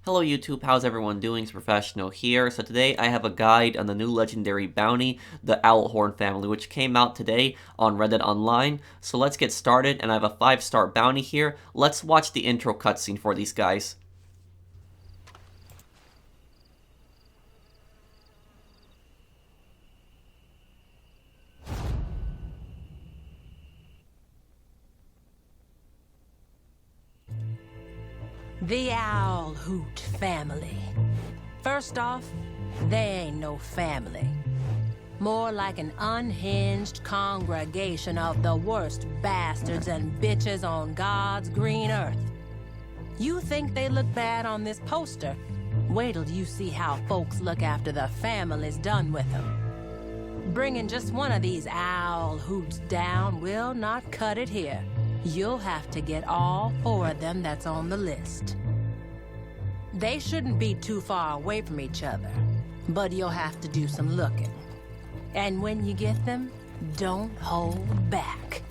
Hello YouTube, how's everyone doing? It's Professional here. So today I have a guide on the new legendary bounty, the Owlhoot family, which came out today on Reddit Online. So let's get started, and I have a 5-star bounty here. Let's watch the intro cutscene for these guys. The Owlhoot family. First off, they ain't no family. More like an unhinged congregation of the worst bastards and bitches on God's green earth. You think they look bad on this poster? Wait till you see how folks look after the family's done with them. Bringing just one of these Owlhoots down will not cut it here. You'll have to get all 4 of them that's on the list. They shouldn't be too far away from each other, but you'll have to do some looking. And when you get them, don't hold back.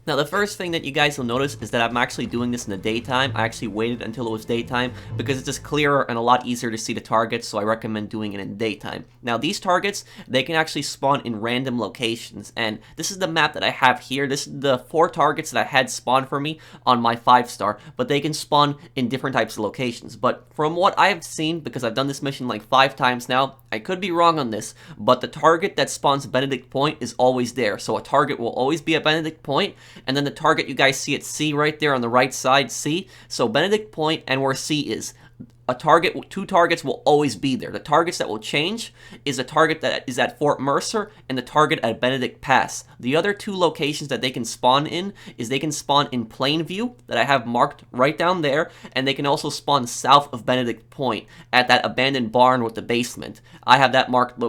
Now, the first thing that you guys will notice is that I'm actually doing this in the daytime. I actually waited until it was daytime because it's just clearer and a lot easier to see the targets, so I recommend doing it in daytime. Now, these targets, they can actually spawn in random locations, and this is the map that I have here. This is the 4 targets that I had spawn for me on my 5-star, but they can spawn in different types of locations. But from what I have seen, because I've done this mission like 5 times now, I could be wrong on this, but the target that spawns Benedict Point is always there. So a target will always be at Benedict Point, and then the target you guys see at C right there on the right side, C. So Benedict Point and where C is, a target, 2 targets will always be there. The targets that will change is a target that is at Fort Mercer and the target at Benedict Pass. The other 2 locations that they can spawn in is they can spawn in Plainview, that I have marked right down there, and they can also spawn south of Benedict Point at that abandoned barn with the basement. I have that marked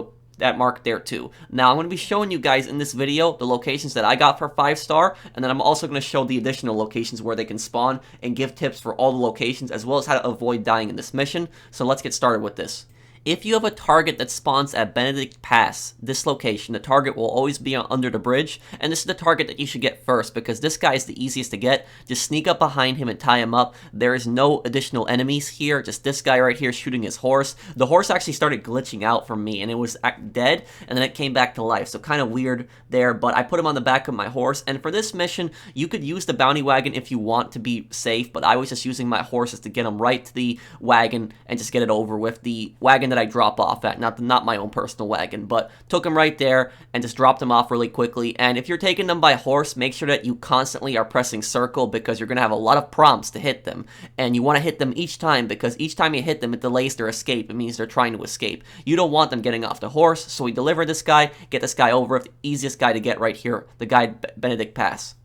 there too. Now, I'm going to be showing you guys in this video the locations that I got for 5-star, and then I'm also going to show the additional locations where they can spawn and give tips for all the locations, as well as how to avoid dying in this mission. So let's get started with this. If you have a target that spawns at Benedict Pass, this location, the target will always be under the bridge, and this is the target that you should get first, because this guy is the easiest to get. Just sneak up behind him and tie him up. There is no additional enemies here, just this guy right here shooting his horse. The horse actually started glitching out from me, and it was dead, and then it came back to life, so kind of weird there, but I put him on the back of my horse, and for this mission, you could use the bounty wagon if you want to be safe, but I was just using my horses to get him right to the wagon and just get it over with. The wagon that I drop off at, not my own personal wagon, but took them right there and just dropped them off really quickly. And if you're taking them by horse, make sure that you constantly are pressing circle, because you're going to have a lot of prompts to hit them, and you want to hit them each time, because each time you hit them, it delays their escape. It means they're trying to escape. You don't want them getting off the horse, so we deliver this guy, get this guy over with. The easiest guy to get right here, the guy at Benedict Pass.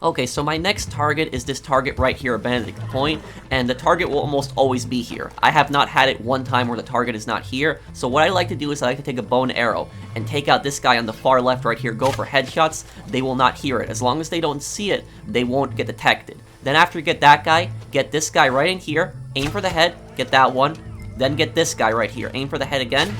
Okay, so my next target is this target right here at Benedict Point, and the target will almost always be here. I have not had it one time where the target is not here, so what I like to do is I like to take a bow and arrow and take out this guy on the far left right here, go for headshots. They will not hear it. As long as they don't see it, they won't get detected. Then after you get that guy, get this guy right in here, aim for the head, get that one, then get this guy right here, aim for the head again,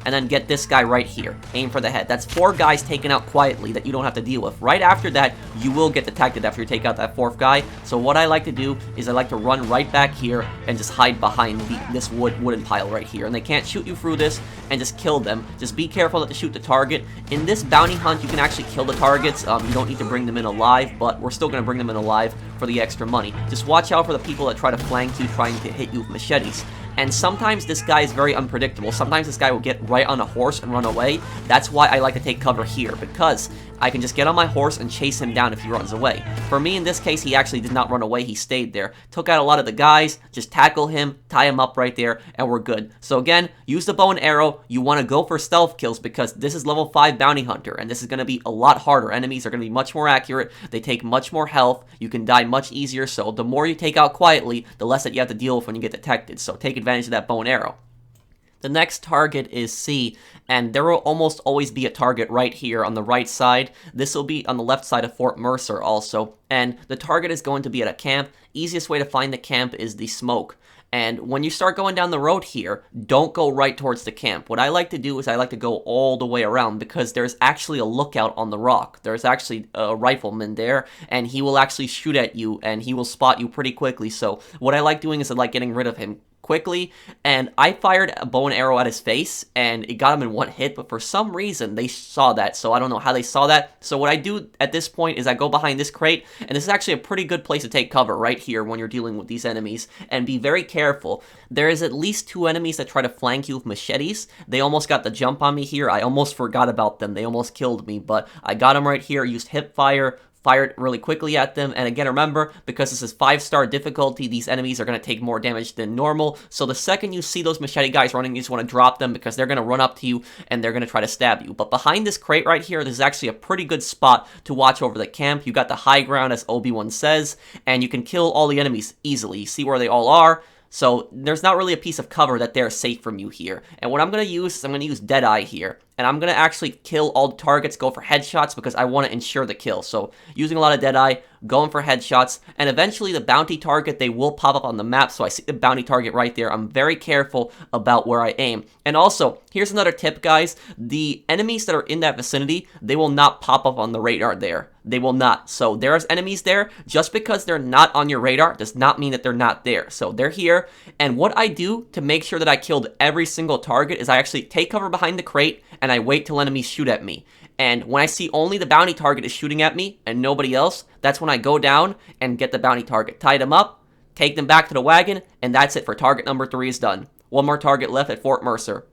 and then get this guy right here. Aim for the head. That's 4 guys taken out quietly that you don't have to deal with. Right after that, you will get detected after you take out that 4th guy. So what I like to do is I like to run right back here and just hide behind this wooden pile right here. And they can't shoot you through this, and just kill them. Just be careful not to shoot the target. In this bounty hunt, you can actually kill the targets. You don't need to bring them in alive, but we're still going to bring them in alive for the extra money. Just watch out for the people that try to flank you, trying to hit you with machetes. And sometimes this guy is very unpredictable. Sometimes this guy will get right on a horse and run away. That's why I like to take cover here, because I can just get on my horse and chase him down if he runs away. For me, in this case, he actually did not run away. He stayed there. Took out a lot of the guys. Just tackle him, tie him up right there, and we're good. So again, use the bow and arrow. You want to go for stealth kills, because this is level 5 bounty hunter, and this is going to be a lot harder. Enemies are going to be much more accurate. They take much more health. You can die much easier, so the more you take out quietly, the less that you have to deal with when you get detected. So take advantage of that bow and arrow. The next target is C, and there will almost always be a target right here on the right side. This will be on the left side of Fort Mercer also, and the target is going to be at a camp. Easiest way to find the camp is the smoke. And when you start going down the road here, don't go right towards the camp. What I like to do is I like to go all the way around because there's actually a lookout on the rock. There's actually a rifleman there, and he will actually shoot at you, and he will spot you pretty quickly. So what I like doing is I like getting rid of him quickly, and I fired a bow and arrow at his face, and it got him in one hit, but for some reason, they saw that, so I don't know how they saw that. So what I do at this point is I go behind this crate, and this is actually a pretty good place to take cover right here when you're dealing with these enemies, and be very careful. There is at least 2 enemies that try to flank you with machetes. They almost got the jump on me here. I almost forgot about them. They almost killed me, but I got them right here, used hip fire, fired really quickly at them, and again, remember, because this is 5-star difficulty, these enemies are going to take more damage than normal, so the second you see those machete guys running, you just want to drop them, because they're going to run up to you, and they're going to try to stab you. But behind this crate right here, this is actually a pretty good spot to watch over the camp. You got the high ground, as Obi-Wan says, and you can kill all the enemies easily. You see where they all are? So there's not really a piece of cover that they're safe from you here. And what I'm going to use is I'm going to use Deadeye here. And I'm going to actually kill all the targets, go for headshots because I want to ensure the kill. So using a lot of Deadeye, going for headshots, and eventually the bounty target, they will pop up on the map. So I see the bounty target right there. I'm very careful about where I aim. And also, here's another tip, guys. The enemies that are in that vicinity, they will not pop up on the radar there. They will not. So there's enemies there. Just because they're not on your radar does not mean that they're not there. So they're here. And what I do to make sure that I killed every single target is I actually take cover behind the crate and I wait till enemies shoot at me. And when I see only the bounty target is shooting at me and nobody else, that's when I go down and get the bounty target. Tie them up, take them back to the wagon, and that's it for target number 3 is done. One more target left at Fort Mercer.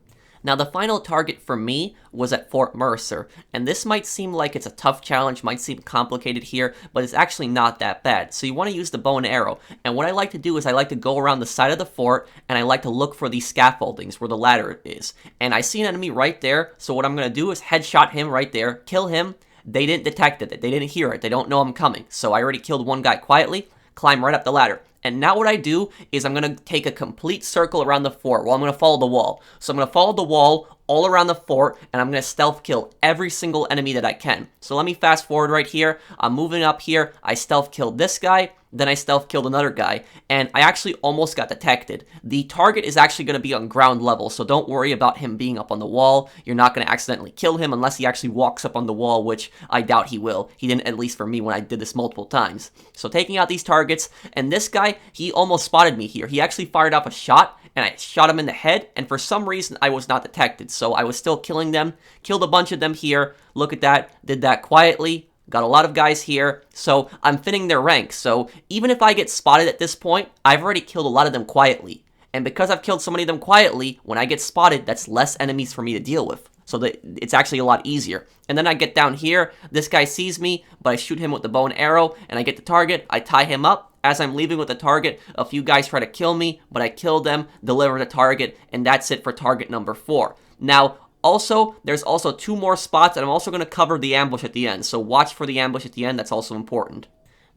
Now, the final target for me was at Fort Mercer, and this might seem like it's a tough challenge, might seem complicated here, but it's actually not that bad. So you want to use the bow and arrow, and what I like to do is I like to go around the side of the fort, and I like to look for these scaffoldings where the ladder is. And I see an enemy right there, so what I'm going to do is headshot him right there, kill him. They didn't detect it, they didn't hear it, they don't know I'm coming. So I already killed one guy quietly, climb right up the ladder. And now what I do is I'm going to take a complete circle around the fort. Well, I'm going to follow the wall. So I'm going to follow the wall all around the fort, and I'm going to stealth kill every single enemy that I can. So let me fast forward right here. I'm moving up here. I stealth killed this guy. Then I stealth killed another guy, and I actually almost got detected. The target is actually going to be on ground level, so don't worry about him being up on the wall. You're not going to accidentally kill him unless he actually walks up on the wall, which I doubt he will. He didn't, at least for me, when I did this multiple times. So taking out these targets, and this guy, he almost spotted me here. He actually fired off a shot, and I shot him in the head, and for some reason, I was not detected. So I was still killing them, killed a bunch of them here. Look at that, did that quietly. Got a lot of guys here, so I'm fitting their ranks. So even if I get spotted at this point, I've already killed a lot of them quietly. And because I've killed so many of them quietly, when I get spotted, that's less enemies for me to deal with. So that it's actually a lot easier. And then I get down here, this guy sees me, but I shoot him with the bow and arrow, and I get the target, I tie him up. As I'm leaving with the target, a few guys try to kill me, but I kill them, deliver the target, and that's it for target number 4. Now, also, there's also 2 more spots, and I'm also going to cover the ambush at the end, so watch for the ambush at the end, that's also important.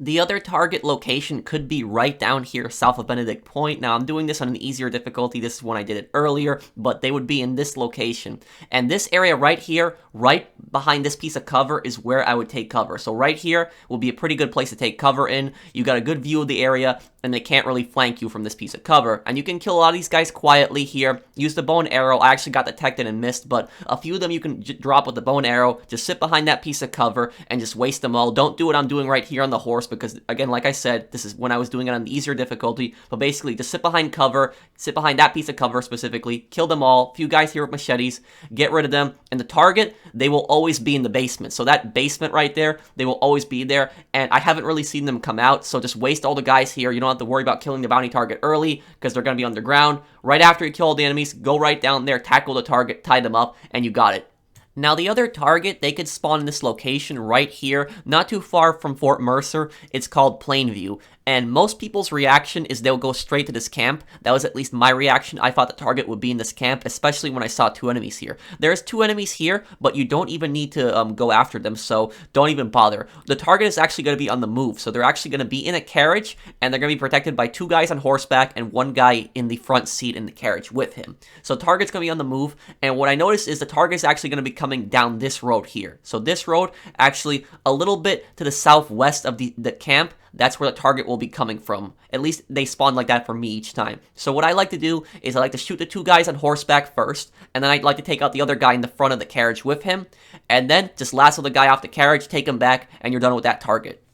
The other target location could be right down here south of Benedict Point. Now, I'm doing this on an easier difficulty. This is when I did it earlier, but they would be in this location. And this area right here, right behind this piece of cover, is where I would take cover. So right here will be a pretty good place to take cover in. You got a good view of the area, and they can't really flank you from this piece of cover. And you can kill a lot of these guys quietly here. Use the bow and arrow. I actually got detected and missed, but a few of them you can drop with the bow and arrow. Just sit behind that piece of cover and just waste them all. Don't do what I'm doing right here on the horse, because again, like I said, this is when I was doing it on the easier difficulty, but basically just sit behind cover, sit behind that piece of cover specifically, kill them all, few guys here with machetes, get rid of them, and the target, they will always be in the basement. So that basement right there, they will always be there, and I haven't really seen them come out, so just waste all the guys here. You don't have to worry about killing the bounty target early, because they're going to be underground. Right after you kill all the enemies, go right down there, tackle the target, tie them up, and you got it. Now, the other target, they could spawn in this location right here, not too far from Fort Mercer. It's called Plainview, and most people's reaction is they'll go straight to this camp. That was at least my reaction. I thought the target would be in this camp, especially when I saw 2 enemies here. There's 2 enemies here, but you don't even need to go after them, so don't even bother. The target is actually going to be on the move, so they're actually going to be in a carriage, and they're going to be protected by 2 guys on horseback and 1 guy in the front seat in the carriage with him. So target's going to be on the move, and what I noticed is the target is actually going to be coming coming down this road here. So this road, actually a little bit to the southwest of the camp, that's where the target will be coming from. At least they spawn like that for me each time. So what I like to do is I like to shoot the 2 guys on horseback first, and then I'd like to take out the other guy in the front of the carriage with him, and then just lasso the guy off the carriage, take him back, and you're done with that target.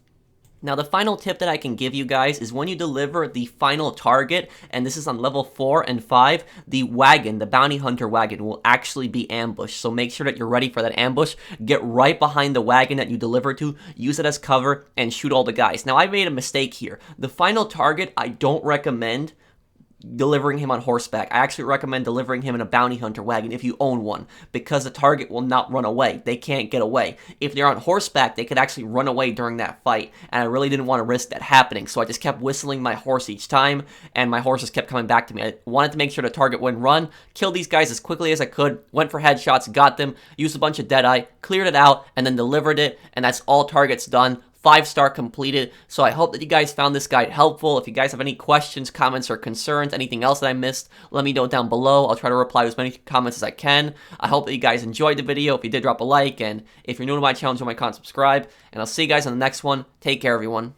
Now, the final tip that I can give you guys is when you deliver the final target, and this is on level 4 and 5, the wagon, the bounty hunter wagon, will actually be ambushed. So make sure that you're ready for that ambush. Get right behind the wagon that you deliver to, use it as cover, and shoot all the guys. Now, I made a mistake here. The final target, I don't recommend delivering him on horseback. I actually recommend delivering him in a bounty hunter wagon if you own one, because the target will not run away. They can't get away. If they're on horseback, they could actually run away during that fight, and I really didn't want to risk that happening, so I just kept whistling my horse each time, and my horses kept coming back to me. I wanted to make sure the target wouldn't run, killed these guys as quickly as I could, went for headshots, got them, used a bunch of Deadeye, cleared it out, and then delivered it, and that's all targets done. 5-star completed. So I hope that you guys found this guide helpful. If you guys have any questions, comments, or concerns, anything else that I missed, let me know down below. I'll try to reply to as many comments as I can. I hope that you guys enjoyed the video. If you did, drop a like, and if you're new to my channel, join my channel, subscribe, and I'll see you guys on the next one. Take care, everyone.